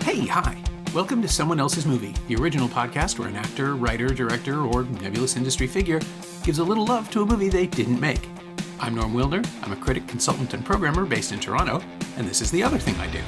Hey, hi. Welcome to Someone Else's Movie, the original podcast where an actor, writer, director, or nebulous industry figure gives a little love to a movie they didn't make. I'm Norm Wilner. I'm a critic, consultant, and programmer based in Toronto, and this is the other thing I do.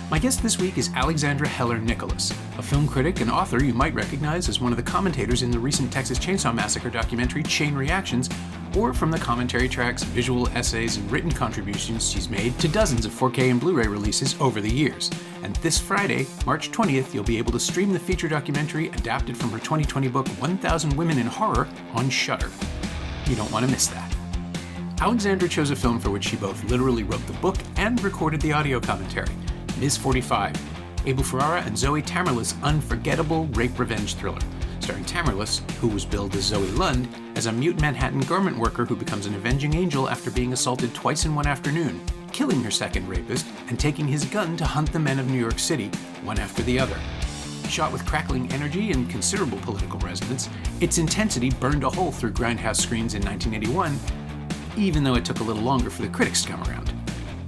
My guest this week is Alexandra Heller-Nicholas, a film critic and author you might recognize as one of the commentators in the recent Texas Chainsaw Massacre documentary Chain Reactions, or from the commentary tracks, visual essays, and written contributions she's made to dozens of 4K and Blu-ray releases over the years. And this Friday, March 20th, you'll be able to stream the feature documentary adapted from her 2020 book 1,000 Women in Horror on Shudder. You don't want to miss that. Alexandra chose a film for which she both literally wrote the book and recorded the audio commentary. Ms. 45, Abel Ferrara and Zoe Tamerlis' unforgettable rape-revenge thriller, starring Tamerlis, who was billed as Zoe Lund, as a mute Manhattan garment worker who becomes an avenging angel after being assaulted twice in one afternoon, killing her second rapist and taking his gun to hunt the men of New York City, one after the other. Shot with crackling energy and considerable political resonance, its intensity burned a hole through grindhouse screens in 1981, even though it took a little longer for the critics to come around.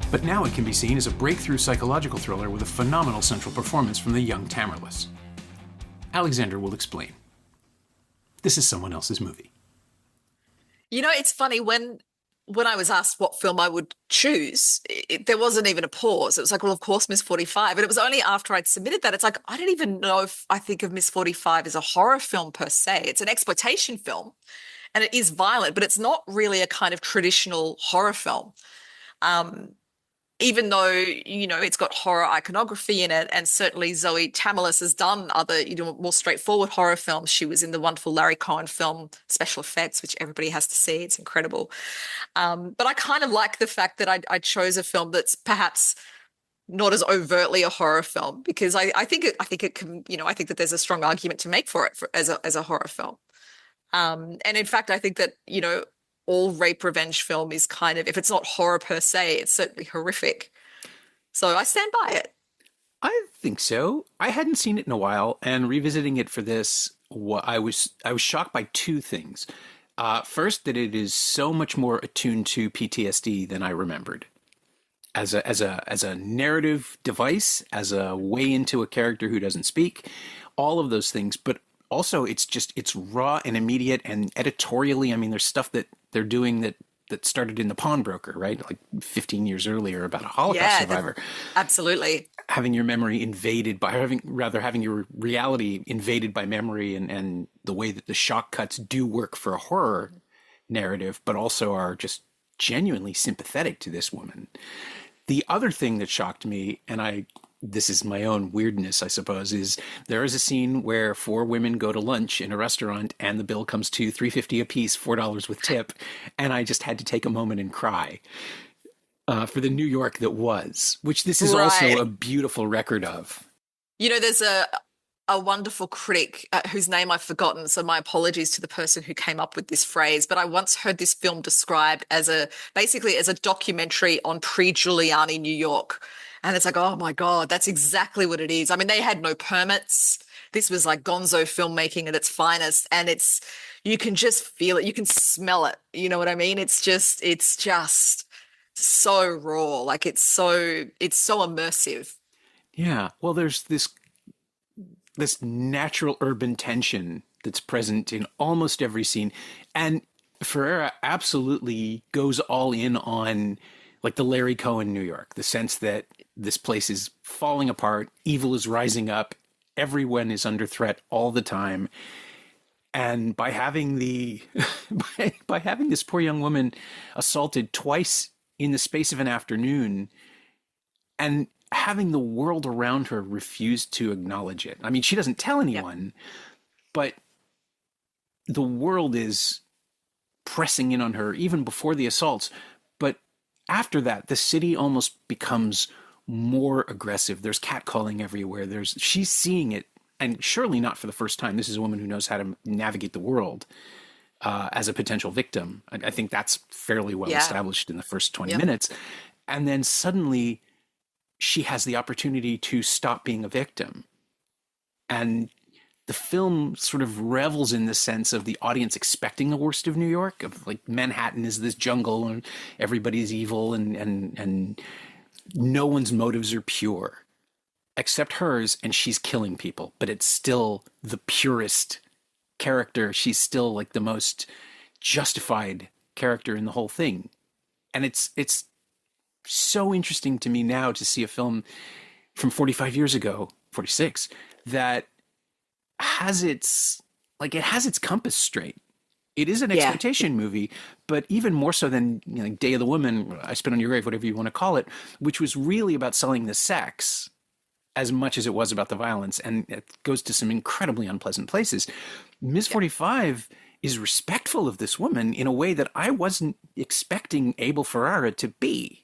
But now it can be seen as a breakthrough psychological thriller with a phenomenal central performance from the young Tamerlis. Alexandra will explain. This is Someone Else's Movie. You know, it's funny, when I was asked what film I would choose, there wasn't even a pause. It was like, well, of course, Miss 45. And it was only after I'd submitted that, it's like, I don't even know if I think of Miss 45 as a horror film per se. It's an exploitation film, and it is violent, but it's not really a kind of traditional horror film. Even though, you know, it's got horror iconography in it, and certainly Zoe Tamerlis has done other, you know, more straightforward horror films. She was in the wonderful Larry Cohen film Special Effects, which everybody has to see. It's incredible. But I kind of like the fact that I chose a film that's perhaps not as overtly a horror film, because I think it can, you know, I think that there's a strong argument to make for it as a horror film. And in fact, I think that, you know, all rape revenge film is kind of, if it's not horror per se, it's certainly horrific. So I stand by it. I think so. I hadn't seen it in a while, and revisiting it for this, I was shocked by two things. First, that it is so much more attuned to PTSD than I remembered. As a narrative device, as a way into a character who doesn't speak, all of those things. But also, it's raw and immediate, and editorially, I mean, there's stuff that they're doing that started in The Pawnbroker, right? Like 15 years earlier, about a Holocaust survivor. Absolutely. Having your memory invaded by, having your reality invaded by memory, and the way that the shock cuts do work for a horror narrative, but also are just genuinely sympathetic to this woman. The other thing that shocked me, and this is my own weirdness, I suppose, is there is a scene where four women go to lunch in a restaurant and the bill comes to $3.50 a piece, $4 with tip. And I just had to take a moment and cry for the New York that was, which this is also a beautiful record of. You know, there's a wonderful critic whose name I've forgotten, so my apologies to the person who came up with this phrase, but I once heard this film described as basically as a documentary on pre-Giuliani New York. And it's like, oh my God, that's exactly what it is. I mean, they had no permits. This was like gonzo filmmaking at its finest. And you can just feel it. You can smell it. You know what I mean? It's just so raw. Like it's so immersive. Yeah. Well, there's this natural urban tension that's present in almost every scene. And Ferrara absolutely goes all in on like the Larry Cohen New York, the sense that this place is falling apart, evil is rising up, everyone is under threat all the time. And by having by having this poor young woman assaulted twice in the space of an afternoon, and having the world around her refuse to acknowledge it. I mean, she doesn't tell anyone, but the world is pressing in on her even before the assaults. But after that, the city almost becomes more aggressive. There's catcalling everywhere. She's seeing it, and surely not for the first time. This is a woman who knows how to navigate the world as a potential victim. I think that's fairly well established in the first 20 minutes. And then suddenly she has the opportunity to stop being a victim. And the film sort of revels in the sense of the audience expecting the worst of New York, of like Manhattan is this jungle and everybody's evil and no one's motives are pure. except hers, and she's killing people, but it's still the purest character. She's still like the most justified character in the whole thing. And it's so interesting to me now to see a film from 45 years ago, 46, that has its compass straight. It is an exploitation movie, but even more so than like Day of the Woman, I Spit on Your Grave, whatever you want to call it, which was really about selling the sex as much as it was about the violence, and it goes to some incredibly unpleasant places. Ms. 45 is respectful of this woman in a way that I wasn't expecting Abel Ferrara to be.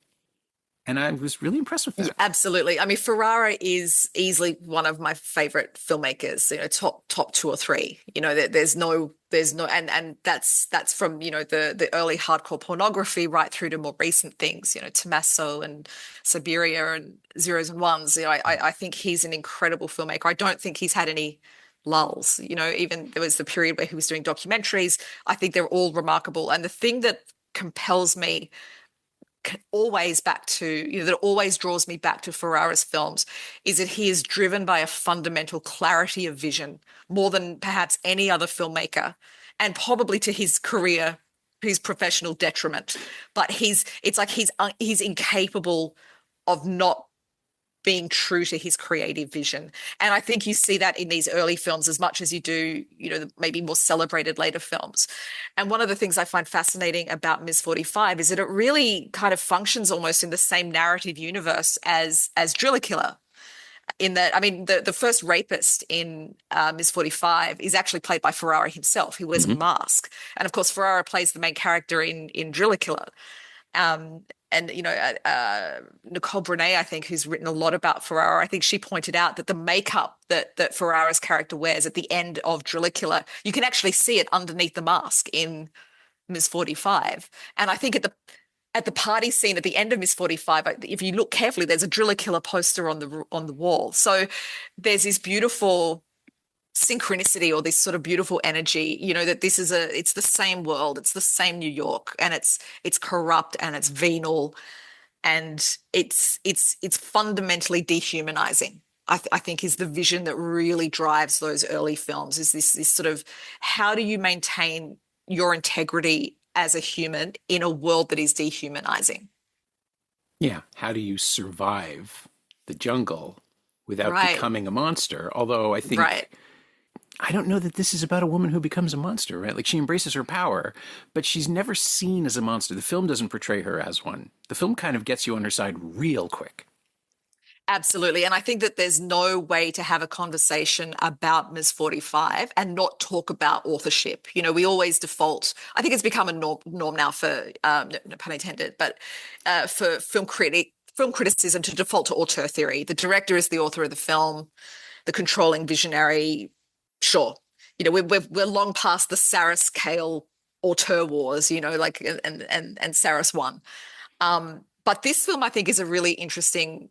And I was really impressed with that. Yeah, absolutely. I mean, Ferrara is easily one of my favorite filmmakers, top two or three. There's no, and that's from, the early hardcore pornography right through to more recent things, Tommaso and Siberia and Zeros and Ones. I think he's an incredible filmmaker. I don't think he's had any lulls. Even there was the period where he was doing documentaries. I think they're all remarkable. And the thing that compels me always back to, that always draws me back to Ferrara's films is that he is driven by a fundamental clarity of vision more than perhaps any other filmmaker, and probably to his career, his professional detriment. But it's like he's incapable of not being true to his creative vision. And I think you see that in these early films as much as you do, maybe more celebrated later films. And one of the things I find fascinating about Ms. 45 is that it really kind of functions almost in the same narrative universe as Driller Killer. In that, I mean, the first rapist in Ms. 45 is actually played by Ferrara himself. He wears a mask. And of course, Ferrara plays the main character in Driller Killer. And, Nicole Brunet, I think, who's written a lot about Ferrara, I think she pointed out that the makeup that Ferrara's character wears at the end of Driller Killer, you can actually see it underneath the mask in Ms. 45. And I think at the party scene at the end of Ms. 45, if you look carefully, there's a Driller Killer poster on the wall. So there's this beautiful synchronicity, or this sort of beautiful energy, that it's the same world, it's the same New York, and it's corrupt and it's venal, and it's fundamentally dehumanizing. I think is the vision that really drives those early films, is this sort of, how do you maintain your integrity as a human in a world that is dehumanizing? Yeah. How do you survive the jungle without becoming a monster? Although I think I don't know that this is about a woman who becomes a monster, right? Like, she embraces her power, but she's never seen as a monster. The film doesn't portray her as one. The film kind of gets you on her side real quick. Absolutely. And I think that there's no way to have a conversation about Ms. 45 and not talk about authorship. We always default, I think it's become a norm now for, no pun intended, but for film criticism to default to auteur theory. The director is the author of the film, the controlling visionary. Sure, we're long past the Saris Kale auteur wars, and Saris won. But this film, I think, is a really interesting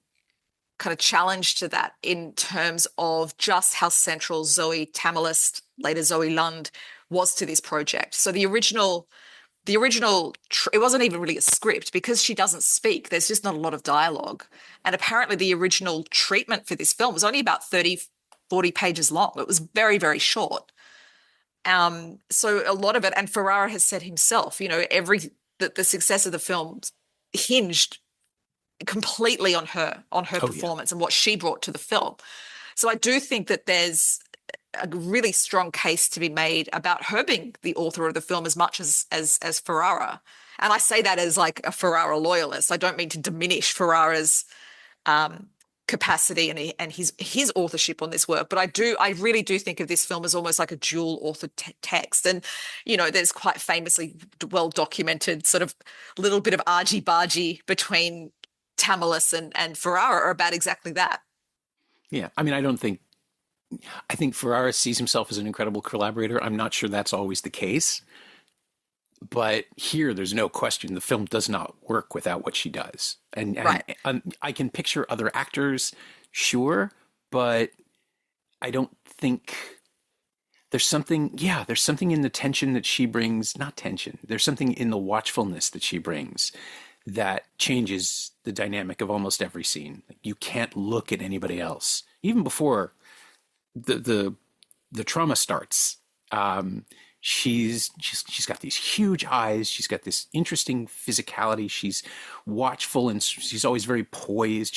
kind of challenge to that in terms of just how central Zoe Tamerlis, later Zoe Lund, was to this project. So the original, it wasn't even really a script because she doesn't speak. There's just not a lot of dialogue. And apparently the original treatment for this film was only about 40 pages long. It was very, very short. So a lot of it, and Ferrara has said himself, the success of the film hinged completely on her performance and what she brought to the film. So I do think that there's a really strong case to be made about her being the author of the film as much as Ferrara. And I say that as like a Ferrara loyalist. I don't mean to diminish Ferrara's capacity and his authorship on this work, but I really do think of this film as almost like a dual authored text. And there's quite famously well documented sort of little bit of argy-bargy between Tamerlis and Ferrara about exactly that. Yeah, I mean, I think Ferrara sees himself as an incredible collaborator. I'm not sure that's always the case, but here there's no question the film does not work without what she does. And I can picture other actors, sure, but I don't think there's something in the tension that she brings, not tension, there's something in the watchfulness that she brings that changes the dynamic of almost every scene. You can't look at anybody else, even before the trauma starts. She's got these huge eyes. She's got this interesting physicality. She's watchful and she's always very poised.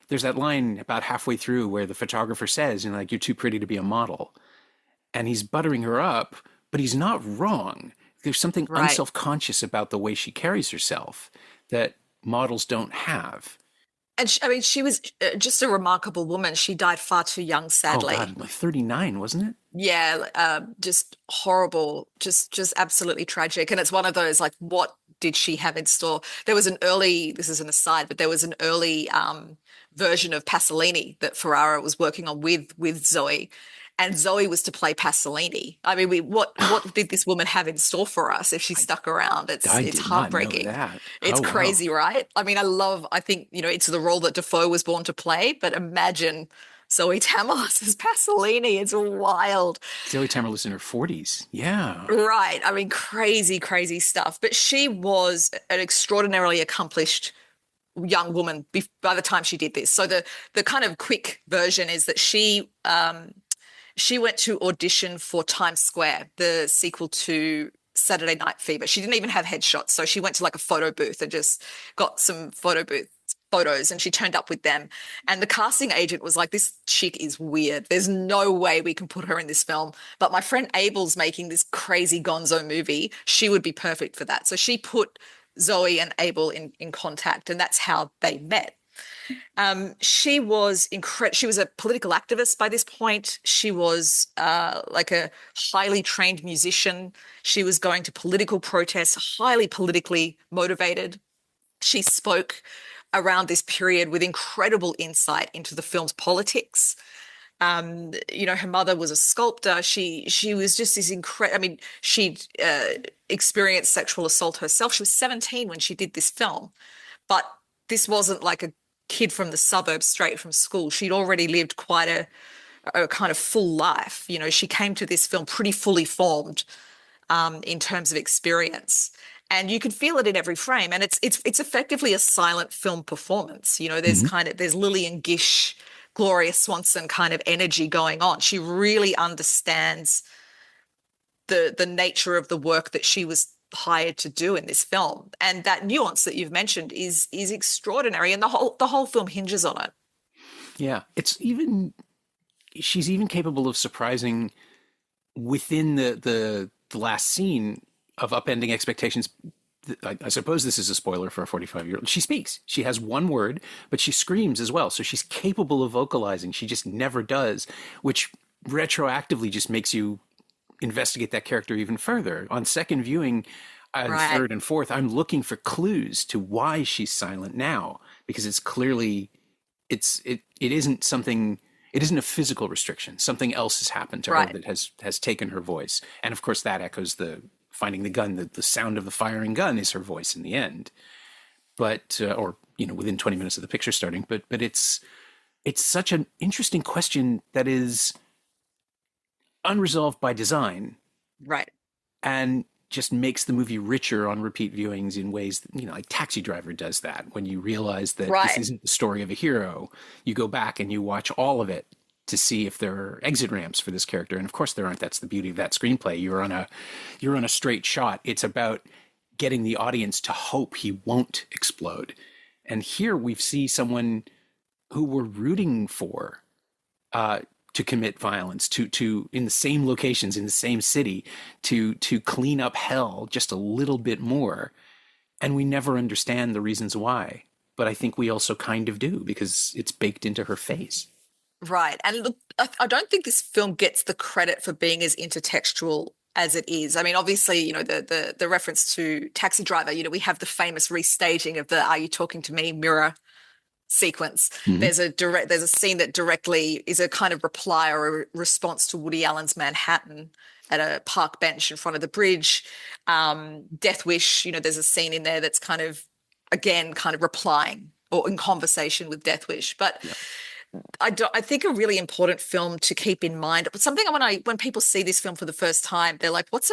There's that line about halfway through where the photographer says, you know, like, you're too pretty to be a model. And he's buttering her up, but he's not wrong. There's something unself-conscious about the way she carries herself that models don't have. And she was just a remarkable woman. She died far too young, sadly. Oh God, like 39, wasn't it? Yeah, just horrible, just absolutely tragic. And it's one of those, like, what did she have in store? There was this is an aside, but there was an early version of Pasolini that Ferrara was working on with Zoe. And Zoe was to play Pasolini. I mean, what did this woman have in store for us if she stuck around? It's heartbreaking. Not know that. It's crazy, right? I mean, I think, you know, it's the role that Defoe was born to play, but imagine Zoe Tamerlis as Pasolini. It's wild. Zoe Tamerlis in her 40s. Yeah. Right. I mean, crazy, crazy stuff. But she was an extraordinarily accomplished young woman by the time she did this. So the kind of quick version is that she went to audition for Times Square, the sequel to Saturday Night Fever. She didn't even have headshots, so she went to like a photo booth and just got some photos, and she turned up with them. And the casting agent was like, this chick is weird. There's no way we can put her in this film. But my friend Abel's making this crazy gonzo movie. She would be perfect for that. So she put Zoe and Abel in contact, and that's how they met. She was incredible. She was a political activist by this point. She was like a highly trained musician. She was going to political protests, highly politically motivated. She spoke around this period with incredible insight into the film's politics. You know, her mother was a sculptor. She was just this incredible. I mean, she'd experienced sexual assault herself. She was 17 when she did this film, but this wasn't like a kid from the suburbs straight from school. She'd already lived quite a kind of full life. You know, she came to this film pretty fully formed in terms of experience. And you can feel it in every frame. And it's effectively a silent film performance. You know, there's Lillian Gish, Gloria Swanson kind of energy going on. She really understands the nature of the work that she was hired to do in this film. And that nuance that you've mentioned is extraordinary. And the whole film hinges on it. Yeah. She's even capable of surprising within the last scene of upending expectations. I suppose this is a spoiler for a 45-year-old. She speaks. She has one word, but she screams as well. So she's capable of vocalizing. She just never does, which retroactively just makes you investigate that character even further. On second viewing, third and fourth, I'm looking for clues to why she's silent now, because it's clearly it isn't a physical restriction. Something else has happened to her that has taken her voice. And of course that echoes the finding the gun. The sound of the firing gun is her voice in the end. But or you know, within 20 minutes of the picture starting. But it's such an interesting question that is unresolved by design, right? And just makes the movie richer on repeat viewings in ways that, you know, like Taxi Driver does that. When you realize that this isn't the story of a hero, you go back and you watch all of it to see if there are exit ramps for this character. And of course there aren't. That's the beauty of that screenplay. You're on a straight shot. It's about getting the audience to hope he won't explode. And here we see someone who we're rooting for to commit violence, to in the same locations, in the same city, to clean up hell just a little bit more. And we never understand the reasons why. But I think we also kind of do, because it's baked into her face. Right. And look, I don't think this film gets the credit for being as intertextual as it is. I mean, obviously, you know, the reference to Taxi Driver, you know, we have the famous restaging of the "Are you talking to me?" mirror sequence. Mm-hmm. There's a scene that directly is a kind of reply or a response to Woody Allen's Manhattan at a park bench in front of the bridge. Death Wish, you know, there's a scene in there that's kind of, again, kind of replying or in conversation with Death Wish. But I think a really important film to keep in mind, but something when people see this film for the first time, they're like, what's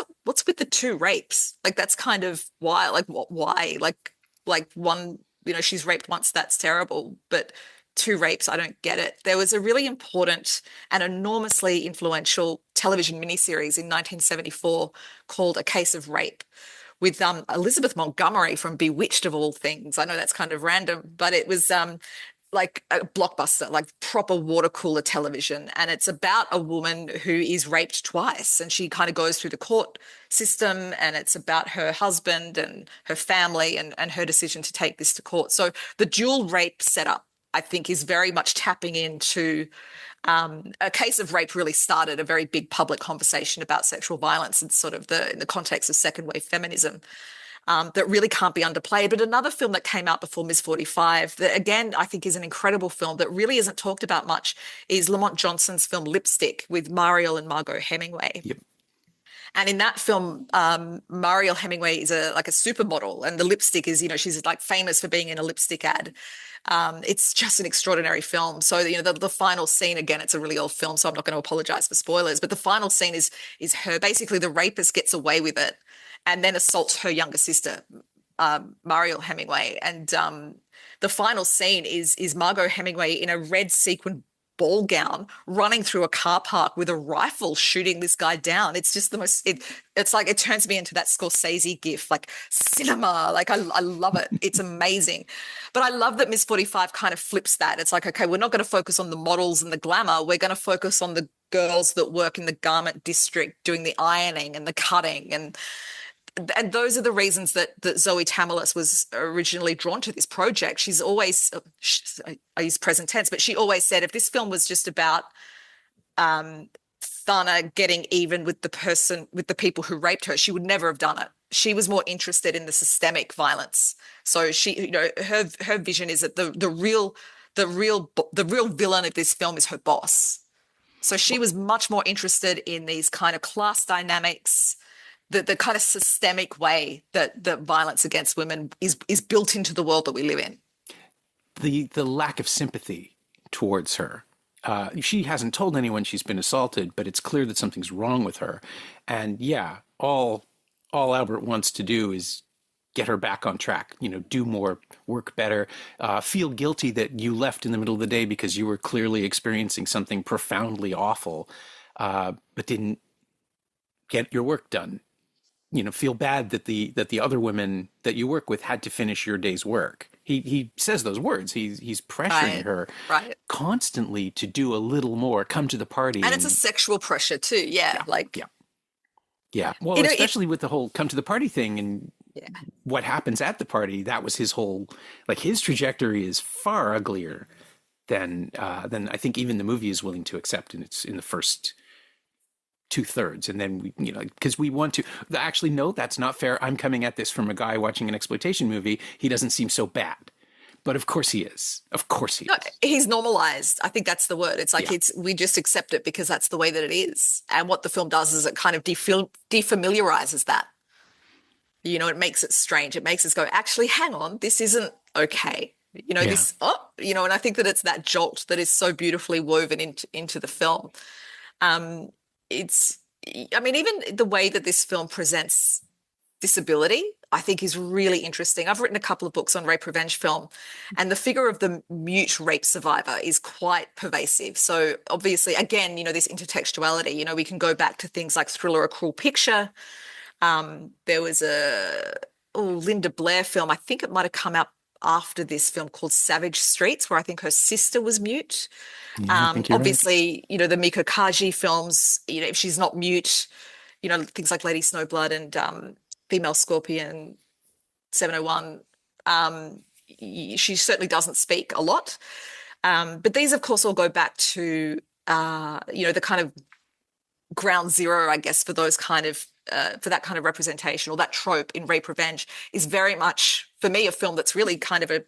with the two rapes? Like, that's kind of why, like, why? Like, Like one, she's raped once, that's terrible, but two rapes, I don't get it. There was a really important and enormously influential television miniseries in 1974 called A Case of Rape with Elizabeth Montgomery from Bewitched of all things. I know that's kind of random, but it was like a blockbuster, like proper water cooler television. And it's about a woman who is raped twice, and she kind of goes through the court system, and it's about her husband and her family and her decision to take this to court. So the dual rape setup, I think, is very much tapping into A Case of Rape really started a very big public conversation about sexual violence and sort of in the context of second wave feminism. That really can't be underplayed. But another film that came out before Ms. 45 that, again, I think is an incredible film that really isn't talked about much is Lamont Johnson's film Lipstick with Mariel and Margot Hemingway. Yep. And in that film, Mariel Hemingway is like a supermodel, and the lipstick is, she's like famous for being in a lipstick ad. It's just an extraordinary film. So, the final scene, again, it's a really old film, so I'm not going to apologize for spoilers, but the final scene is her, basically the rapist gets away with it and then assaults her younger sister, Mariel Hemingway. And the final scene is Margot Hemingway in a red sequin ball gown running through a car park with a rifle shooting this guy down. It's just the most, it's like, it turns me into that Scorsese gif, like cinema. Like I love it. It's amazing. But I love that Miss 45 kind of flips that. It's like, okay, we're not going to focus on the models and the glamour. We're going to focus on the girls that work in the garment district doing the ironing and the cutting. And those are the reasons that Zoe Tamerlis was originally drawn to this project. She's always, I use present tense, but she always said if this film was just about Thana getting even with the people who raped her, she would never have done it. She was more interested in the systemic violence. So she, her vision is that the real villain of this film is her boss. So she was much more interested in these kind of class dynamics, the kind of systemic way that violence against women is built into the world that we live in. The lack of sympathy towards her. She hasn't told anyone she's been assaulted, but it's clear that something's wrong with her. And yeah, all Albert wants to do is get her back on track, do more, work better, feel guilty that you left in the middle of the day because you were clearly experiencing something profoundly awful, but didn't get your work done. Feel bad that the other women that you work with had to finish your day's work. He says those words. He's pressuring her constantly to do a little more, come to the party. And it's a sexual pressure too. Yeah. Yeah. Well, especially with the whole come to the party thing and what happens at the party. That was his whole, his trajectory is far uglier than I think even the movie is willing to accept in the first 2/3. And then because we want to actually, no, that's not fair. I'm coming at this from a guy watching an exploitation movie. He doesn't seem so bad, but of course he is. He's normalized. I think that's the word. It's like, we just accept it because that's the way that it is. And what the film does is it kind of defamiliarizes that, it makes it strange. It makes us go, actually, hang on, this isn't okay. And I think that it's that jolt that is so beautifully woven into the film. Even the way that this film presents disability, I think is really interesting. I've written a couple of books on rape revenge film, and the figure of the mute rape survivor is quite pervasive. So obviously, again, this intertextuality, we can go back to things like Thriller, A Cruel Picture. There was a Linda Blair film, I think it might have come out after this film, called Savage Streets, where I think her sister was mute. Obviously, right. The Miko Kaji films, if she's not mute, things like Lady Snowblood and Female Scorpion 701, she certainly doesn't speak a lot. But these, of course, all go back to, the kind of ground zero, I guess, for those kind of, for that kind of representation, or that trope in rape revenge is very much, for me, a film that's really kind of a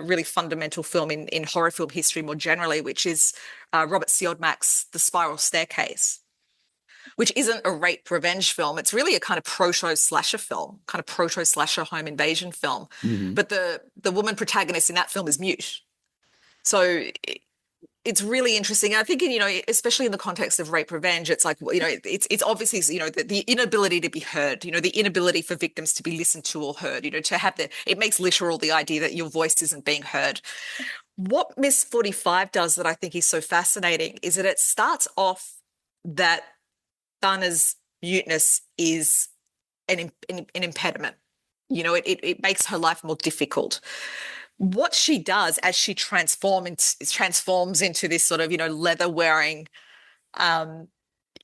really fundamental film in horror film history more generally, which is Robert Siodmak's The Spiral Staircase, which isn't a rape revenge film. It's really a kind of proto-slasher film, kind of proto-slasher home invasion film. Mm-hmm. But the woman protagonist in that film is mute. So it's really interesting. I think, especially in the context of rape revenge, it's like, it's obviously, the inability to be heard, the inability for victims to be listened to or heard, to have it makes literal the idea that your voice isn't being heard. What Miss 45 does that I think is so fascinating is that it starts off that Thana's muteness is an impediment. It makes her life more difficult. What she does as she transforms into this sort of, leather-wearing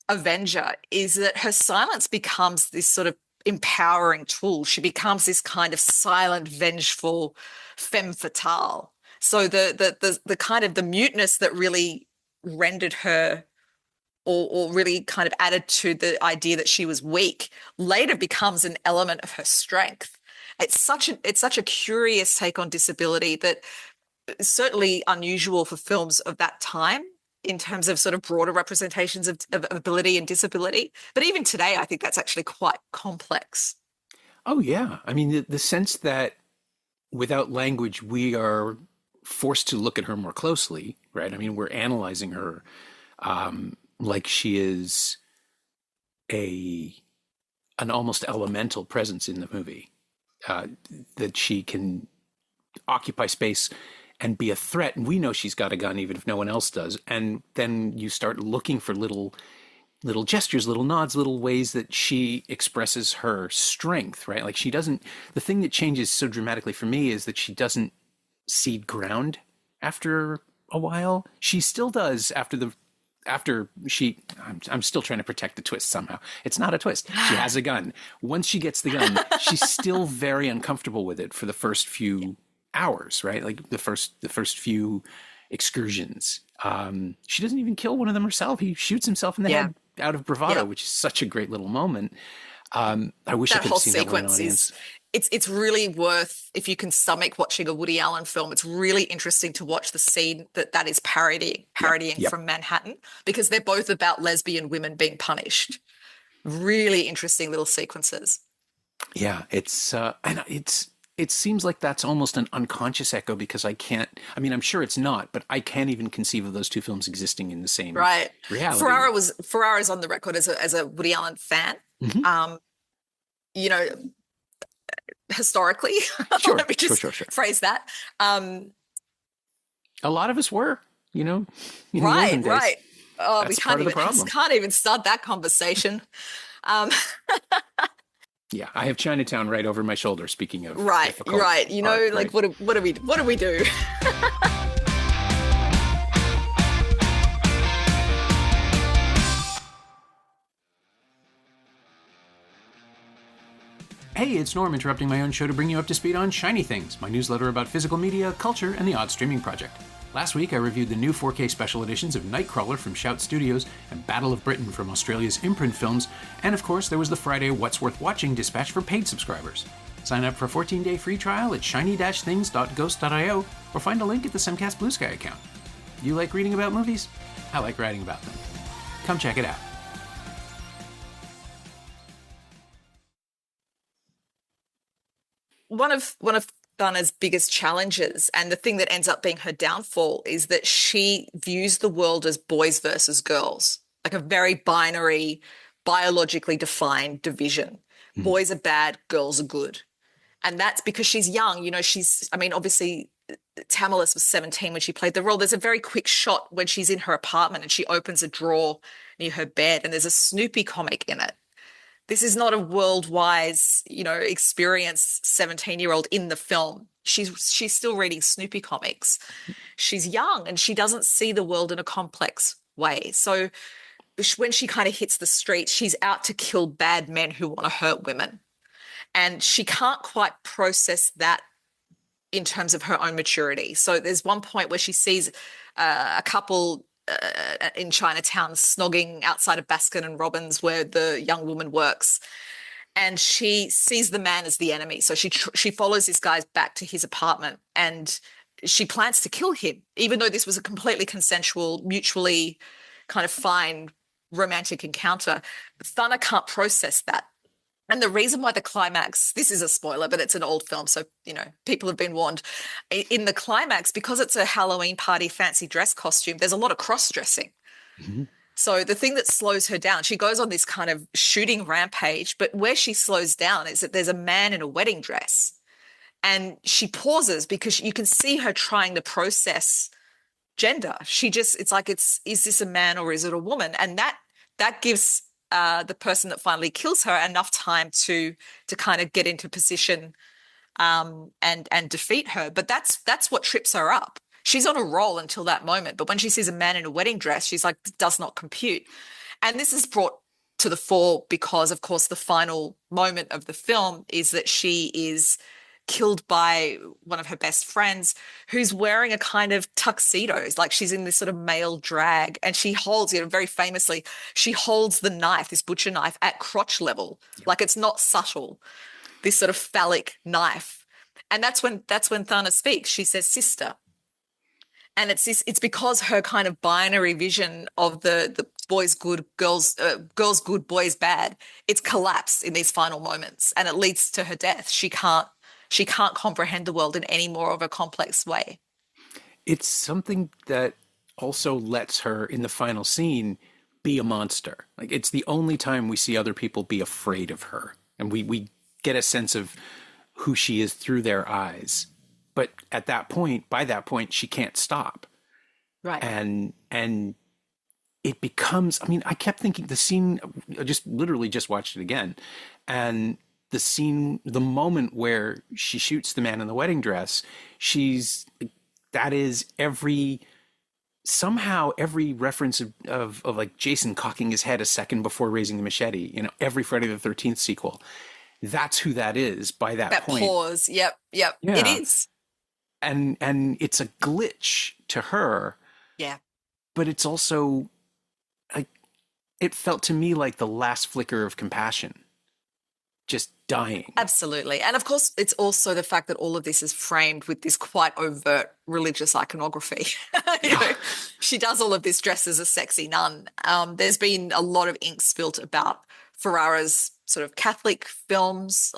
avenger is that her silence becomes this sort of empowering tool. She becomes this kind of silent, vengeful femme fatale. So the kind of the muteness that really rendered her or really kind of added to the idea that she was weak later becomes an element of her strength. It's such a curious take on disability that is certainly unusual for films of that time in terms of sort of broader representations of ability and disability. But even today, I think that's actually quite complex. Oh, yeah. I mean, the sense that without language, we are forced to look at her more closely, right? I mean, we're analyzing her like she is an almost elemental presence in the movie, that she can occupy space and be a threat. And we know she's got a gun, even if no one else does. And then you start looking for little gestures, little nods, little ways that she expresses her strength, right? Like the thing that changes so dramatically for me is that she doesn't cede ground after a while. She still does I'm still trying to protect the twist somehow. It's not a twist. She has a gun. Once she gets the gun, she's still very uncomfortable with it for the first few hours, right? Like the first few excursions. She doesn't even kill one of them herself. He shoots himself in the head out of bravado, which is such a great little moment. I wish I could have seen that one in audience. It's really worth, if you can stomach watching a Woody Allen film, it's really interesting to watch the scene that is parodying from Manhattan, because they're both about lesbian women being punished. Really interesting little sequences. Yeah, it seems like that's almost an unconscious echo, because I'm sure it's not, but I can't even conceive of those two films existing in the same reality. Ferrara's on the record as a Woody Allen fan. Mm-hmm. Historically, sure, let me just phrase that. A lot of us were, right. Oh, we can't even start that conversation. Yeah, I have Chinatown right over my shoulder. Speaking of right. Art, what do we do? Hey, it's Norm interrupting my own show to bring you up to speed on Shiny Things, my newsletter about physical media, culture, and the odd streaming project. Last week, I reviewed the new 4K special editions of Nightcrawler from Shout Studios and Battle of Britain from Australia's Imprint Films, and of course, there was the Friday What's Worth Watching dispatch for paid subscribers. Sign up for a 14-day free trial at shiny-things.ghost.io or find a link at the Semcast Blue Sky account. You like reading about movies? I like writing about them. Come check it out. One of Thana's biggest challenges, and the thing that ends up being her downfall, is that she views the world as boys versus girls, like a very binary, biologically defined division. Boys are bad, girls are good. And that's because she's young. Obviously, Tamerlis was 17 when she played the role. There's a very quick shot when she's in her apartment and she opens a drawer near her bed and there's a Snoopy comic in it. This is not a world-wise, experienced 17-year-old in the film. She's still reading Snoopy comics. She's young and she doesn't see the world in a complex way. So when she kind of hits the streets, she's out to kill bad men who want to hurt women. And she can't quite process that in terms of her own maturity. So there's one point where she sees a couple in Chinatown snogging outside of Baskin and Robbins where the young woman works, and she sees the man as the enemy. So she follows this guy back to his apartment and she plans to kill him, even though this was a completely consensual, mutually kind of fine romantic encounter. Thana can't process that. And the reason why the climax, this is a spoiler, but it's an old film, so, people have been warned. In the climax, because it's a Halloween party fancy dress costume, there's a lot of cross-dressing. Mm-hmm. So the thing that slows her down, she goes on this kind of shooting rampage, but where she slows down is that there's a man in a wedding dress. And she pauses because you can see her trying to process gender. It's like, is this a man or is it a woman? And that gives the person that finally kills her enough time to kind of get into position and defeat her. But that's what trips her up. She's on a roll until that moment. But when she sees a man in a wedding dress, she's like, does not compute. And this is brought to the fore because, of course, the final moment of the film is that she is killed by one of her best friends who's wearing a kind of tuxedo. Like she's in this sort of male drag, and she holds, very famously, she holds the knife, this butcher knife, at crotch level. Yep. Like it's not subtle, this sort of phallic knife. And that's when Thana speaks. She says, sister. And it's because her kind of binary vision of the boys good, girls good, boys bad, it's collapsed in these final moments, and it leads to her death. She can't comprehend the world in any more of a complex way. It's something that also lets her, in the final scene, be a monster. Like, it's the only time we see other people be afraid of her. And we get a sense of who she is through their eyes. But by that point, she can't stop. Right. And it becomes, I kept thinking the scene, I literally just watched it again. And the scene, the moment where she shoots the man in the wedding dress, that is every reference of like Jason cocking his head a second before raising the machete, every Friday the 13th sequel. That's who that is by that point. That pause. Yep. Yeah. It is. And it's a glitch to her. Yeah. But it's also, it felt to me like the last flicker of compassion. Just dying. Absolutely. And of course, it's also the fact that all of this is framed with this quite overt religious iconography. She does all of this dressed as a sexy nun. There's been a lot of ink spilt about Ferrara's sort of Catholic films.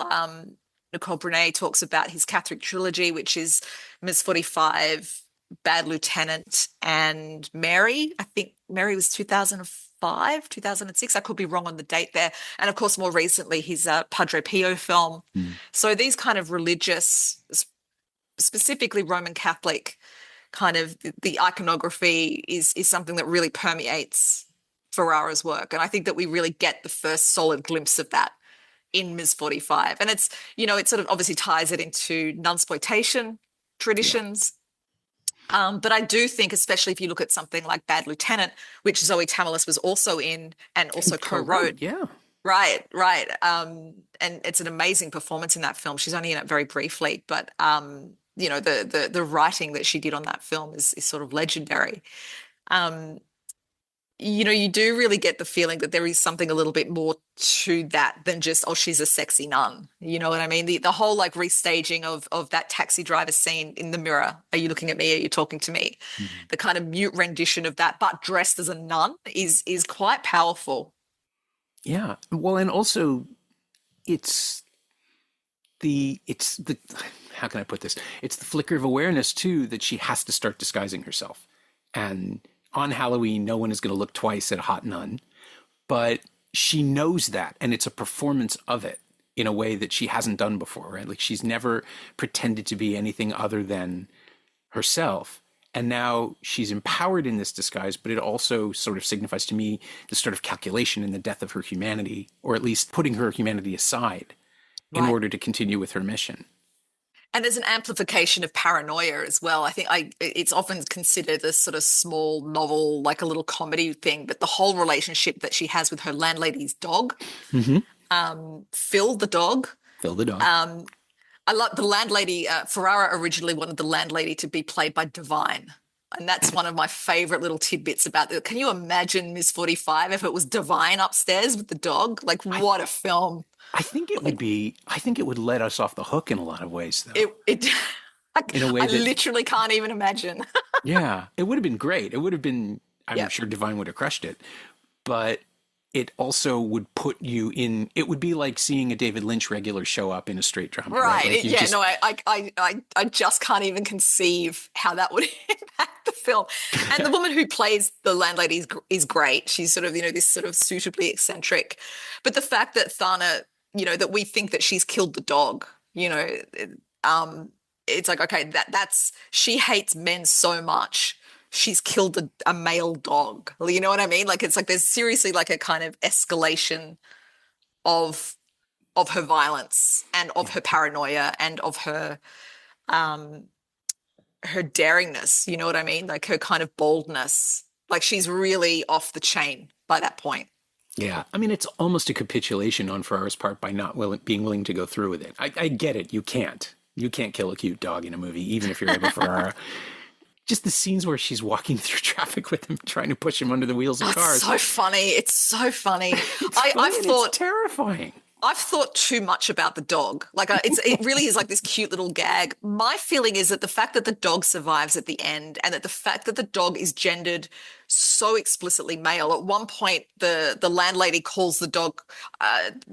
Nicole Brunet talks about his Catholic trilogy, which is Ms. 45, Bad Lieutenant, and Mary. I think Mary was 2005, 2006. I could be wrong on the date there. And of course, more recently, his Padre Pio film. Mm. So these kind of religious, specifically Roman Catholic, kind of the iconography is something that really permeates Ferrara's work. And I think that we really get the first solid glimpse of that in Ms. 45. And it's, it sort of obviously ties it into nunsploitation traditions. Yeah. But I do think, especially if you look at something like Bad Lieutenant, which Zoe Tamerlis was also in and also co-wrote. Yeah. Right. And it's an amazing performance in that film. She's only in it very briefly, but, the writing that she did on that film is sort of legendary. You do really get the feeling that there is something a little bit more to that than just, oh, she's a sexy nun. You know what I mean? The whole like restaging of that taxi driver scene in the mirror. Are you looking at me? Are you talking to me? Mm-hmm. The kind of mute rendition of that, but dressed as a nun is quite powerful. Yeah. Well, and also it's the how can I put this? It's the flicker of awareness too, that she has to start disguising herself. And on Halloween, no one is going to look twice at a hot nun, but she knows that, and it's a performance of it in a way that she hasn't done before, right? Like, she's never pretended to be anything other than herself, and now she's empowered in this disguise, but it also sort of signifies to me the sort of calculation in the death of her humanity, or at least putting her humanity aside in order to continue with her mission. And there's an amplification of paranoia as well. I think it's often considered a sort of small novel, like a little comedy thing, but the whole relationship that she has with her landlady's dog, Phil the dog. I love the landlady. Ferrara originally wanted the landlady to be played by Divine. And that's one of my favorite little tidbits about it. Can you imagine Ms. 45 if it was Divine upstairs with the dog? Like, what a film. I think it would let us off the hook in a lot of ways, though. In a way I literally can't even imagine. Yeah, it would have been great. It would have been, I'm sure Divine would have crushed it. But it also would put you in, it would be like seeing a David Lynch regular show up in a straight drama, right? Right. Like you Yeah, just, no, I just can't even conceive how that would impact the film. And the woman who plays the landlady is great. She's sort of, this sort of suitably eccentric. But the fact that Thana, that we think that she's killed the dog, um, it's like, okay, that's she hates men so much. She's killed a male dog. You know what I mean? Like it's like there's seriously like a kind of escalation of her violence and of her paranoia and of um her daringness, you know what I mean? Like her kind of boldness. Like she's really off the chain by that point. yeah. I mean, it's almost a capitulation on Ferrara's part by not being willing to go through with it. I get it. You can't. You can't kill a cute dog in a movie, even if you're Abel Ferrara. Just the scenes where she's walking through traffic with him, trying to push him under the wheels of cars. It's so funny. It's so funny. I thought it's terrifying. I've thought too much about the dog. Like it really is like this cute little gag. My feeling is that the fact that the dog survives at the end and that the fact that the dog is gendered so explicitly male. At one point, the landlady calls the dog,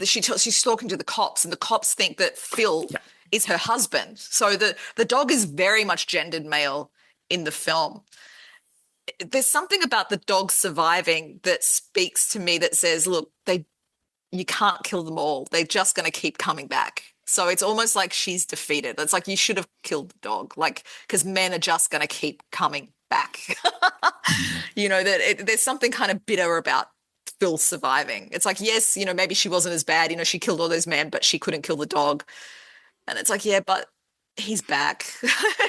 she's talking to the cops and the cops think that Phil is her husband. So the dog is very much gendered male in the film. There's something about the dog surviving that speaks to me that says, look, you can't kill them all. They're just going to keep coming back. So it's almost like she's defeated. It's like you should have killed the dog, like because men are just going to keep coming back. There's something kind of bitter about Phil surviving. It's like, yes, maybe she wasn't as bad. She killed all those men, but she couldn't kill the dog. And it's like, yeah, but he's back.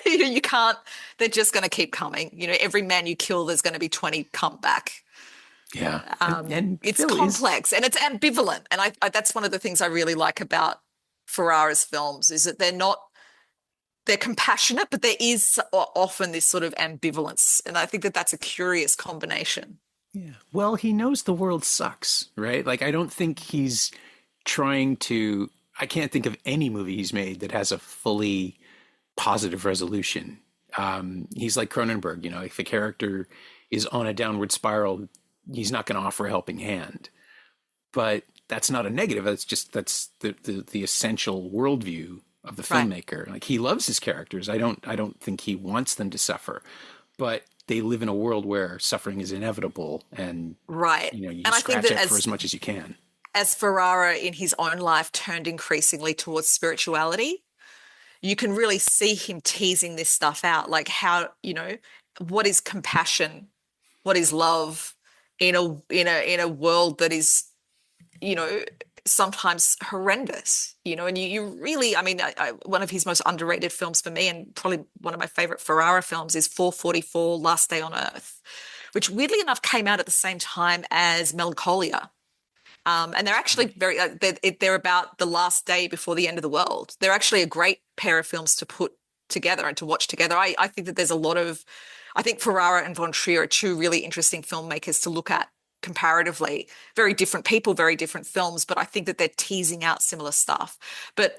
You can't. They're just going to keep coming. Every man you kill, there's going to be 20 come back. Yeah. And it's complex and it's ambivalent. And I that's one of the things I really like about Ferrara's films is that they're compassionate, but there is often this sort of ambivalence. And I think that that's a curious combination. Yeah. Well, he knows the world sucks, right? Like, I don't think he's trying to, I can't think of any movie he's made that has a fully positive resolution. He's like Cronenberg, if a character is on a downward spiral, he's not going to offer a helping hand. But that's not a negative. That's the essential worldview of the filmmaker. Right. Like, he loves his characters. I don't think he wants them to suffer, but they live in a world where suffering is inevitable, and you and scratch it for as much as you can. As Ferrara in his own life turned increasingly towards spirituality, you can really see him teasing this stuff out, like how what is compassion, what is love, in a world that is, sometimes horrendous, and you really, I mean, one of his most underrated films for me, and probably one of my favorite Ferrara films, is 444, Last Day on Earth, which weirdly enough came out at the same time as Melancholia. And they're actually they're about the last day before the end of the world. They're actually a great pair of films to put together and to watch together. I think that there's I think Ferrara and von Trier are two really interesting filmmakers to look at comparatively. Very different people, very different films, but I think that they're teasing out similar stuff. But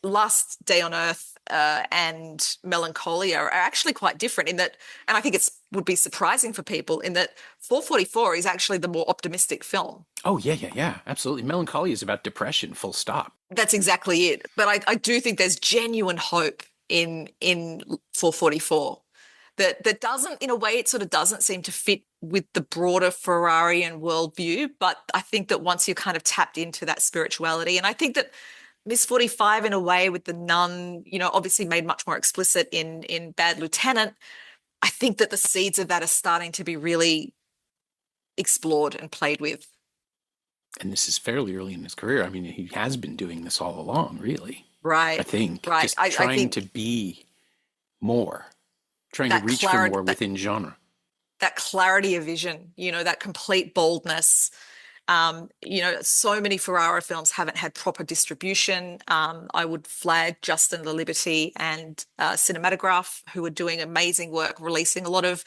Last Day on Earth and Melancholia are actually quite different in that, and I think would be surprising for people in that 444 is actually the more optimistic film. Oh, yeah, absolutely. Melancholia is about depression, full stop. That's exactly it. But I do think there's genuine hope in 444 that doesn't, in a way, it sort of doesn't seem to fit with the broader Ferrarian worldview. But I think that once you're kind of tapped into that spirituality, and I think that Miss 45, in a way, with the nun, obviously made much more explicit in Bad Lieutenant, I think that the seeds of that are starting to be really explored and played with. And this is fairly early in his career. I mean, he has been doing this all along, really. Right. I think. Right. Just trying to be more, trying to reach for more within genre. That clarity of vision, that complete boldness. So many Ferrara films haven't had proper distribution. I would flag Justin La Liberty and Cinematograph, who are doing amazing work, releasing a lot of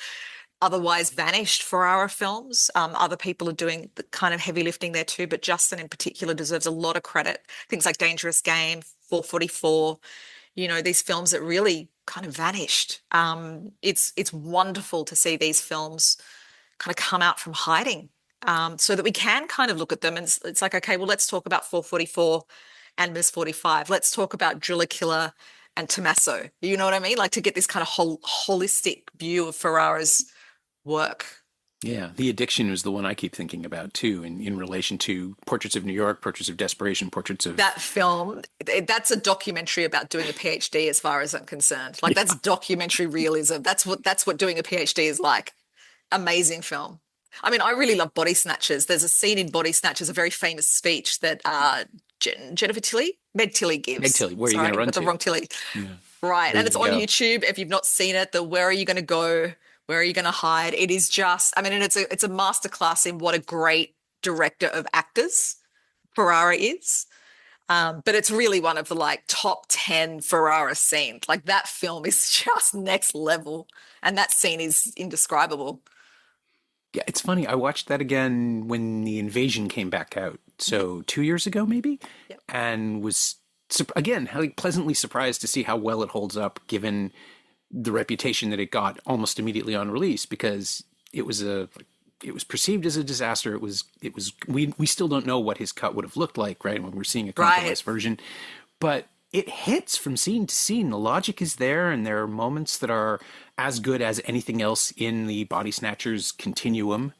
otherwise vanished Ferrara films. Other people are doing the kind of heavy lifting there too, but Justin in particular deserves a lot of credit. Things like Dangerous Game, 444, these films that really kind of vanished. It's wonderful to see these films kind of come out from hiding so that we can kind of look at them. And it's like, okay, well, let's talk about 444 and Miss 45. Let's talk about Driller Killer and Tommaso. You know what I mean? Like to get this kind of holistic view of Ferrara's work. Yeah, The Addiction was the one I keep thinking about too, in relation to Portraits of New York, Portraits of Desperation, Portraits of... That film, that's a documentary about doing a PhD as far as I'm concerned. Like that's documentary realism. That's what doing a PhD is like. Amazing film. I mean, I really love Body Snatchers. There's a scene in Body Snatchers, a very famous speech that Jennifer Tilly, Meg Tilly gives. Meg Tilly, where are you going to run to? The wrong Tilly. Yeah. Right. There And it's you on go. YouTube. If you've not seen it, the where are you going to go? Where are you going to hide? It is just, I mean, and it's a masterclass in what a great director of actors Ferrara is. But it's really one of the like top 10 Ferrara scenes. Like that film is just next level. And that scene is indescribable. Yeah, it's funny. I watched that again when The Invasion came back out. So 2 years ago, maybe? Yep. And was, again, like pleasantly surprised to see how well it holds up given the reputation that it got almost immediately on release, because it was perceived as a disaster. We still don't know what his cut would have looked like, right? When we're seeing a compromised version, but it hits from scene to scene. The logic is there, and there are moments that are as good as anything else in the Body Snatchers continuum.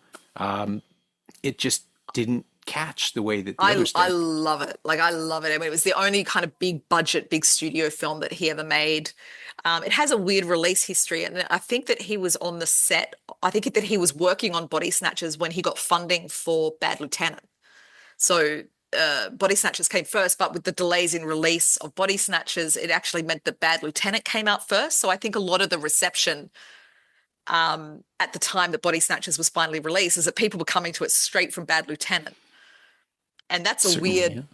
It just didn't catch the way that the others did. I love it. Like I love it. I mean, it was the only kind of big budget, big studio film that he ever made. It has a weird release history, and I think that he was on the set. I think that he was working on Body Snatchers when he got funding for Bad Lieutenant. So Body Snatchers came first, but with the delays in release of Body Snatchers, it actually meant that Bad Lieutenant came out first. So I think a lot of the reception at the time that Body Snatchers was finally released is that people were coming to it straight from Bad Lieutenant. And that's a weird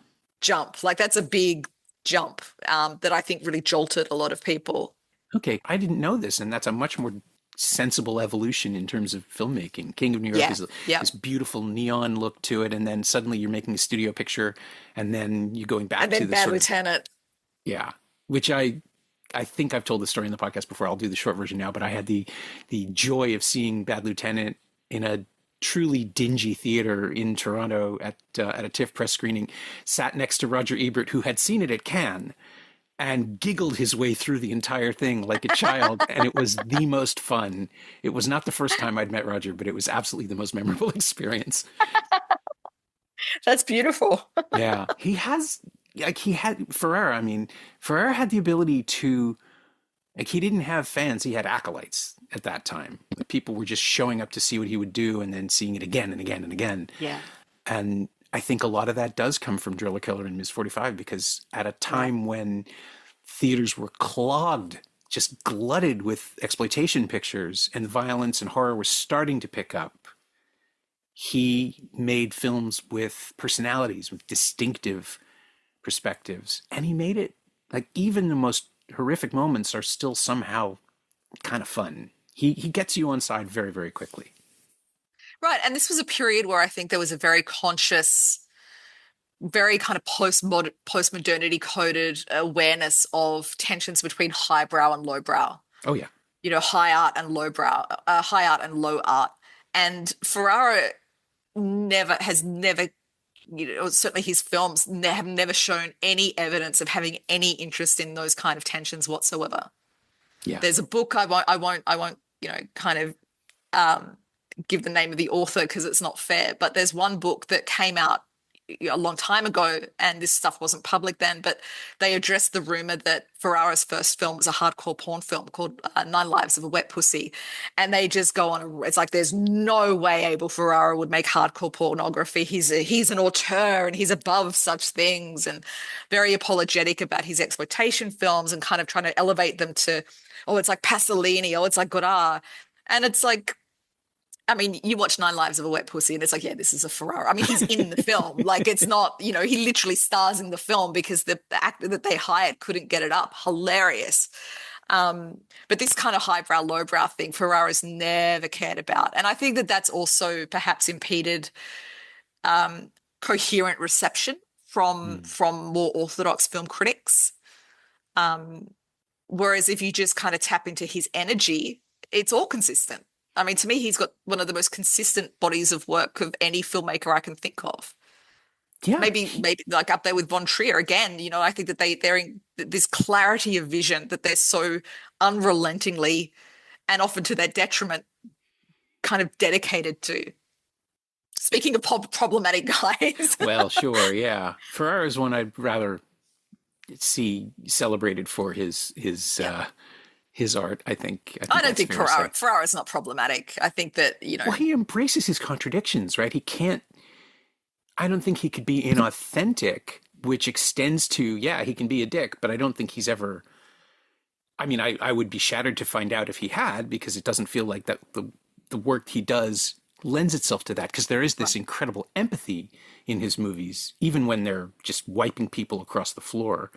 jump. Like that's a big jump that I think really jolted a lot of people. Okay, I didn't know this, and that's a much more sensible evolution in terms of filmmaking. King of New York is this beautiful neon look to it, and then suddenly you're making a studio picture, and then you're going back to the Bad Lieutenant. Yeah, which I think I've told the story in the podcast before. I'll do the short version now, but I had the joy of seeing Bad Lieutenant in a truly dingy theater in Toronto at a TIFF press screening, sat next to Roger Ebert, who had seen it at Cannes and giggled his way through the entire thing like a child. And it was the most fun. It was not the first time I'd met Roger, but it was absolutely the most memorable experience. That's beautiful. Yeah. Ferrara. I mean, Ferrara had the ability to, like, he didn't have fans. He had acolytes at that time. People were just showing up to see what he would do and then seeing it again and again and again. Yeah. And I think a lot of that does come from Driller Killer and Ms. 45, because at a time when theaters were clogged, just glutted with exploitation pictures, and violence and horror were starting to pick up, he made films with personalities, with distinctive perspectives. And he made it, like, even the most horrific moments are still somehow kind of fun. He gets you on side very, very quickly. Right. And this was a period where I think there was a very conscious, very kind of post-modernity coded awareness of tensions between highbrow and lowbrow. Oh, yeah. You know, high art and lowbrow, high art and low art. And Ferrara has never, you know, certainly his films have never shown any evidence of having any interest in those kind of tensions whatsoever. Yeah. There's a book, I won't, you know, kind of give the name of the author because it's not fair, but there's one book that came out a long time ago, and this stuff wasn't public then, but they addressed the rumor that Ferrara's first film was a hardcore porn film called 9 Lives of a Wet Pussy. And they just go on, it's like, there's no way Abel Ferrara would make hardcore pornography. He's an auteur and he's above such things, and very apologetic about his exploitation films and kind of trying to elevate them to, oh, it's like Pasolini, oh, it's like Godard. And it's like, I mean, you watch 9 Lives of a Wet Pussy and it's like, yeah, this is a Ferrara. I mean, he's in the film. Like, it's not, you know, he literally stars in the film because the actor that they hired couldn't get it up. Hilarious. But this kind of highbrow, lowbrow thing, Ferrara's never cared about. And I think that that's also perhaps impeded coherent reception from more orthodox film critics. Whereas if you just kind of tap into his energy, it's all consistent. I mean, to me, he's got one of the most consistent bodies of work of any filmmaker I can think of. Yeah. Maybe like up there with Von Trier again. I think that they're in this clarity of vision that they're so unrelentingly and often to their detriment kind of dedicated to. Speaking of problematic guys. Well, sure, yeah. Ferrara is one I'd rather see celebrated for his art. I think I don't think Ferrara's not problematic. I think that, Well, he embraces his contradictions, right? I don't think he could be inauthentic, which extends to, he can be a dick, but I don't think he's ever, I mean, I would be shattered to find out if he had, because it doesn't feel like that the work he does lends itself to that, because there is this incredible empathy in his movies, even when they're just wiping people across the floor.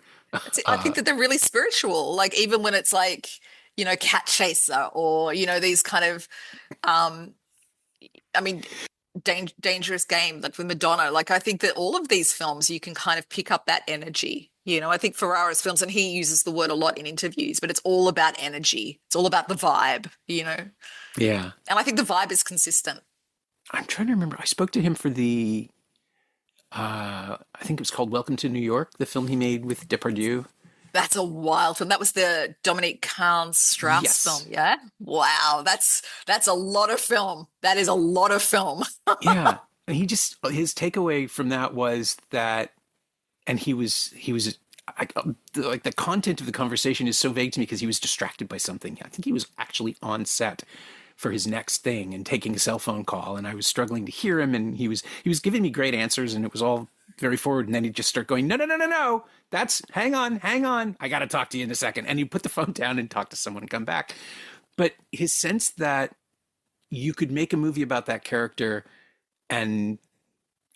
I think that they're really spiritual, like even when it's like, Cat Chaser or, these kind of, I mean, Dangerous Game, like with Madonna. Like, I think that all of these films, you can kind of pick up that energy. I think Ferrara's films, and he uses the word a lot in interviews, but it's all about energy. It's all about the vibe, Yeah. And I think the vibe is consistent. I'm trying to remember. I spoke to him for the, I think it was called Welcome to New York, the film he made with Depardieu. That's a wild film. That was the Dominique Strauss film, yeah? Wow, that's a lot of film. That is a lot of film. Yeah, and his takeaway from that was that, and he was like, the content of the conversation is so vague to me because he was distracted by something. I think he was actually on set for his next thing and taking a cell phone call, and I was struggling to hear him, and he was giving me great answers, and it was all very forward, and then he'd just start going, no, that's, hang on, I got to talk to you in a second, and he'd put the phone down and talk to someone and come back. But his sense that you could make a movie about that character, and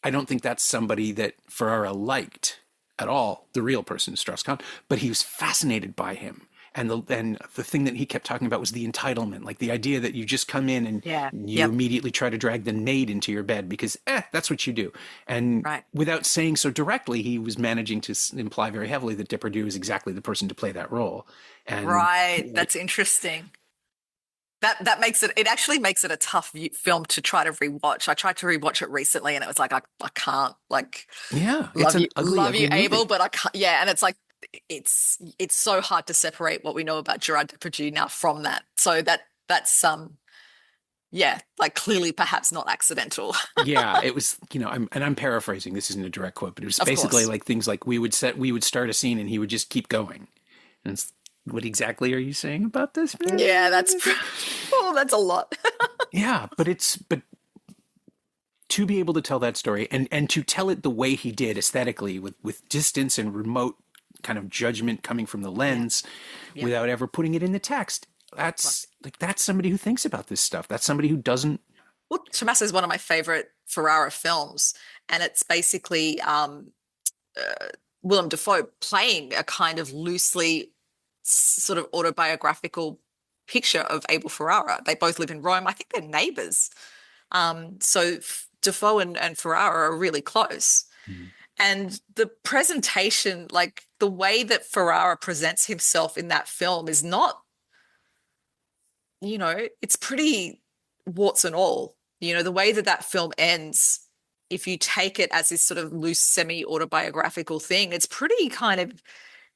I don't think that's somebody that Ferrara liked at all, the real person, Strauss-Kahn, but he was fascinated by him. And the thing that he kept talking about was the entitlement, like the idea that you just come in and you immediately try to drag the maid into your bed because, that's what you do. And without saying so directly, he was managing to imply very heavily that Depardieu is exactly the person to play that role. And that's interesting. That makes it actually makes it a tough film to try to rewatch. I tried to rewatch it recently and it was like, I can't, like, love you, Abel, but I can't. Yeah. And it's like, it's so hard to separate what we know about Gerard Depardieu now from that. So that's like clearly perhaps not accidental. Yeah, it was, I'm paraphrasing. This isn't a direct quote, but it was basically like things like we would start a scene and he would just keep going. And it's, what exactly are you saying about this? Yeah, that's a lot. Yeah, but to be able to tell that story and to tell it the way he did aesthetically with distance and remote kind of judgment coming from the lens without ever putting it in the text. That's somebody who thinks about this stuff. That's somebody who doesn't. Well, Tommaso is one of my favorite Ferrara films, and it's basically Willem Dafoe playing a kind of loosely sort of autobiographical picture of Abel Ferrara. They both live in Rome. I think they're neighbors. So Dafoe and Ferrara are really close. Mm-hmm. And the presentation, like the way that Ferrara presents himself in that film is not, it's pretty warts and all. The way that film ends, if you take it as this sort of loose semi-autobiographical thing, it's pretty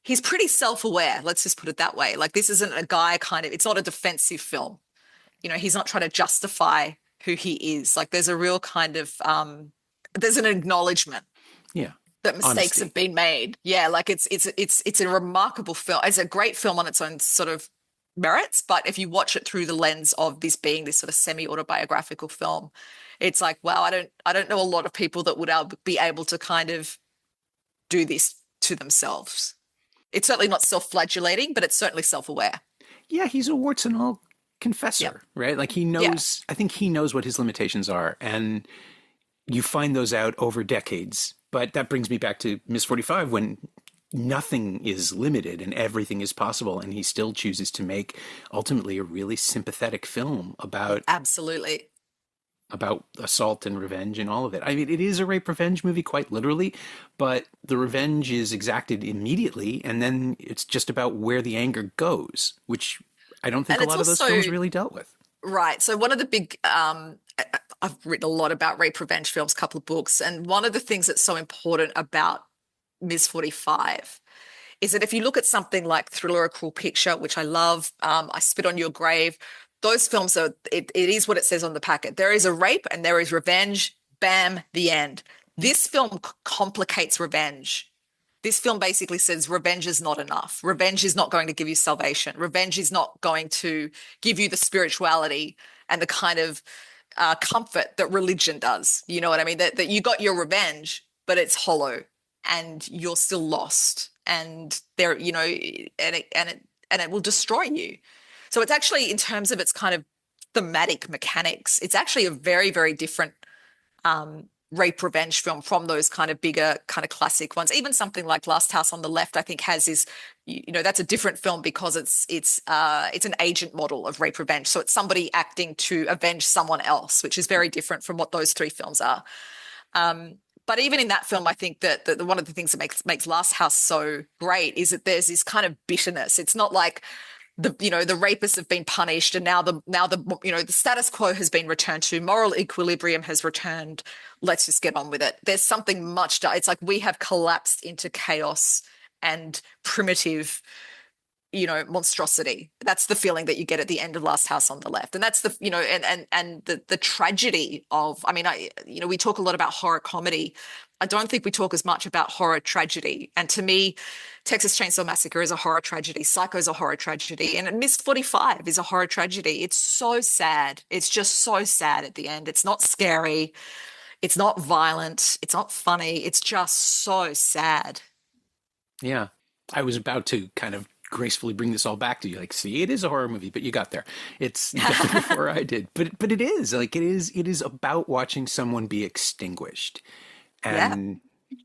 he's pretty self-aware. Let's just put it that way. Like, this isn't a guy it's not a defensive film. He's not trying to justify who he is. Like, there's a real kind of, there's an acknowledgement. Yeah. That mistakes have been made. Yeah, like it's a remarkable film. It's a great film on its own sort of merits, but if you watch it through the lens of this being this sort of semi-autobiographical film, it's like, wow, I don't know a lot of people that would be able to kind of do this to themselves. It's certainly not self-flagellating, but it's certainly self-aware. Yeah, he's a warts and all confessor, right? Like, he knows, I think he knows what his limitations are, and you find those out over decades. But that brings me back to Miss 45, when nothing is limited and everything is possible, and he still chooses to make ultimately a really sympathetic film about assault and revenge and all of it. I mean, it is a rape revenge movie quite literally, but the revenge is exacted immediately, and then it's just about where the anger goes, which I don't think a lot of those films really dealt with. Right. So one of the big, I've written a lot about rape revenge films, a couple of books, and one of the things that's so important about Ms. 45 is that if you look at something like Thriller: A Cruel Picture, which I love, I Spit on Your Grave, those films it is what it says on the packet. There is a rape and there is revenge, bam, the end. This film complicates revenge. This film basically says revenge is not enough. Revenge is not going to give you salvation. Revenge is not going to give you the spirituality and the kind of comfort that religion does. You know what I mean? That you got your revenge, but it's hollow and you're still lost. And there, you know, and it will destroy you. So it's actually, in terms of its kind of thematic mechanics, it's actually a very, very different rape revenge film from those kind of bigger kind of classic ones. Even something like Last House on the Left, I think, has this, you know, that's a different film because it's an agent model of rape revenge. So it's somebody acting to avenge someone else, which is very different from what those three films are. But even in that film, I think that one of the things that makes Last House so great is that there's this kind of bitterness. It's not like the rapists have been punished and now the status quo has been returned to, moral equilibrium has returned. Let's just get on with it. There's something much. It's like we have collapsed into chaos and primitive, monstrosity. That's the feeling that you get at the end of Last House on the Left. And that's the, and the tragedy of, we talk a lot about horror comedy. I don't think we talk as much about horror tragedy. And to me, Texas Chainsaw Massacre is a horror tragedy. Psycho is a horror tragedy. And Miss 45 is a horror tragedy. It's so sad. It's just so sad at the end. It's not scary. It's not violent. It's not funny. It's just so sad. Yeah. I was about to kind of gracefully bring this all back to you. Like, see, it is a horror movie, but you got there. It's definitely before I did. But it is. Like, it is about watching someone be extinguished. And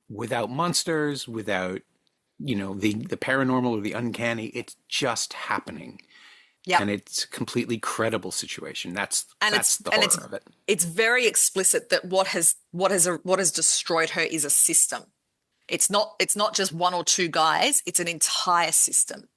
without monsters, without, the paranormal or the uncanny, it's just happening. Yeah. And it's a completely credible situation. That's the horror of it. It's very explicit that what has destroyed her is a system. It's not just one or two guys, it's an entire system.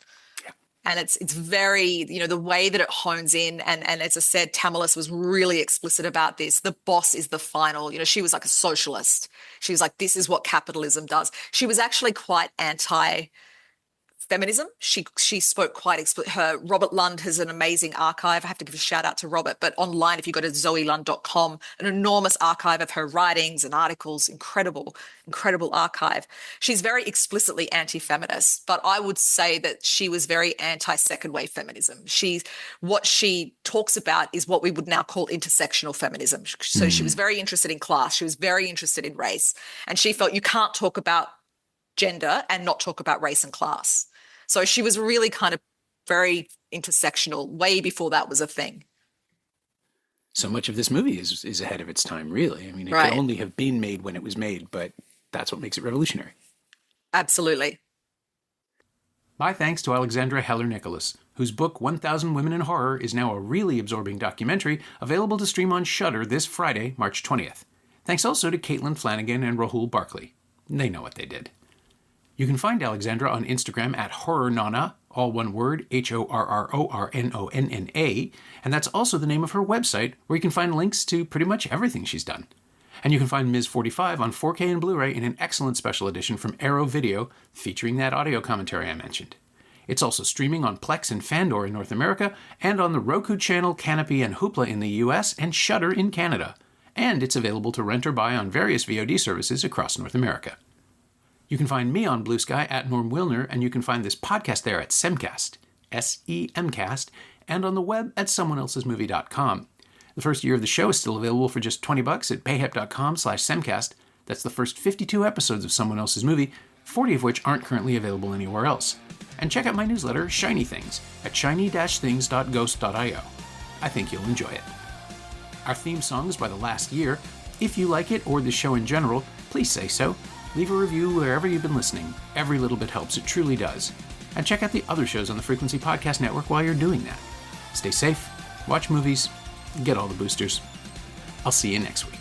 And it's very, the way that it hones in. And as I said, Tamerlis was really explicit about this. The boss is the final, she was like a socialist. She was like, this is what capitalism does. She was actually quite anti-feminism. She spoke quite explicitly. Robert Lund has an amazing archive. I have to give a shout out to Robert, but online, if you go to zoelund.com, an enormous archive of her writings and articles, incredible archive. She's very explicitly anti-feminist, but I would say that she was very anti-second wave feminism. What she talks about is what we would now call intersectional feminism. So she was very interested in class. She was very interested in race. And she felt you can't talk about gender and not talk about race and class. So she was really kind of very intersectional way before that was a thing. So much of this movie is ahead of its time, really. I mean, it could only have been made when it was made, but that's what makes it revolutionary. Absolutely. My thanks to Alexandra Heller-Nicholas, whose book 1,000 Women in Horror is now a really absorbing documentary available to stream on Shudder this Friday, March 20th. Thanks also to Caitlin Flanagan and Rahul Barkley. They know what they did. You can find Alexandra on Instagram at HorrorNonna, all one word, HorrorNonna, and that's also the name of her website, where you can find links to pretty much everything she's done. And you can find Ms. 45 on 4K and Blu-ray in an excellent special edition from Arrow Video, featuring that audio commentary I mentioned. It's also streaming on Plex and Fandor in North America, and on the Roku channel, Canopy, and Hoopla in the US, and Shudder in Canada. And it's available to rent or buy on various VOD services across North America. You can find me on Blue Sky at Norm Wilner, and you can find this podcast there at Semcast, SEMcast, and on the web at someoneelsesmovie.com. The first year of the show is still available for just $20 at payhip.com/Semcast. That's the first 52 episodes of Someone Else's Movie, 40 of which aren't currently available anywhere else. And check out my newsletter, Shiny Things, at shiny-things.ghost.io. I think you'll enjoy it. Our theme song is by The Last Year. If you like it, or the show in general, please say so. Leave a review wherever you've been listening. Every little bit helps, it truly does. And check out the other shows on the Frequency Podcast Network while you're doing that. Stay safe, watch movies, get all the boosters. I'll see you next week.